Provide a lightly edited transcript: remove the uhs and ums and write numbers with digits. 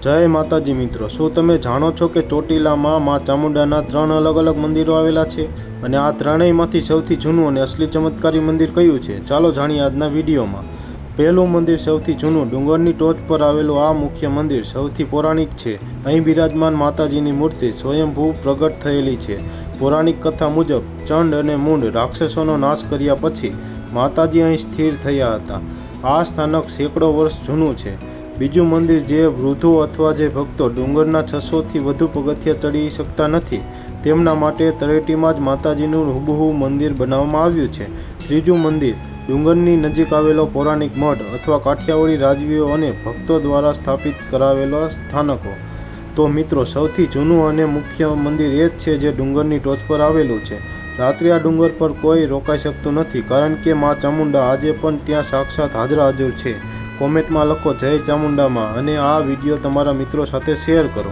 જય માતાજી મિત્રો, શું તમે જાણો છો કે ચોટીલામાં મા ચામુંડાના 3 અલગ અલગ મંદિરો આવેલા છે અને આ ત્રણેયમાંથી સૌથી જૂનું અને અસલી ચમત્કારી મંદિર કયું છે? ચાલો જાણીએ આજના વિડીયોમાં। પહેલું મંદિર સૌથી જૂનું ડુંગરની ટોચ પર આવેલું આ મુખ્ય મંદિર સૌથી પૌરાણિક છે। અહીં બિરાજમાન માતાજીની મૂર્તિ સ્વયંભૂ પ્રગટ થયેલી છે। પૌરાણિક કથા મુજબ ચંડ અને મૂંડ રાક્ષસોનો નાશ કર્યા પછી માતાજી અહીં સ્થિર થયા હતા। આ સ્થાનક સેંકડો વર્ષ જૂનું છે। બીજું મંદિર જે વૃદ્ધો અથવા જે ભક્તો ડુંગરના 600થી વધુ પગથિયાં ચડી શકતા નથી તેમના માટે તળેટીમાં જ માતાજીનું હુબહુ મંદિર બનાવવામાં આવ્યું છે। ત્રીજું મંદિર ડુંગરની નજીક આવેલો પૌરાણિક મઠ અથવા કાઠિયાવાડી રાજવીઓ અને ભક્તો દ્વારા સ્થાપિત કરાવેલા સ્થાનકો। તો મિત્રો, સૌથી જૂનું અને મુખ્ય મંદિર એ જ છે જે ડુંગરની ટોચ પર આવેલું છે। રાત્રે આ ડુંગર પર કોઈ રોકાઈ શકતું નથી કારણ કે મા ચામુંડા આજે પણ ત્યાં સાક્ષાત હાજર છે। કોમેન્ટમાં લખો જય ચામુંડામાં અને આ વિડીયો તમારા મિત્રો સાથે શેર કરો।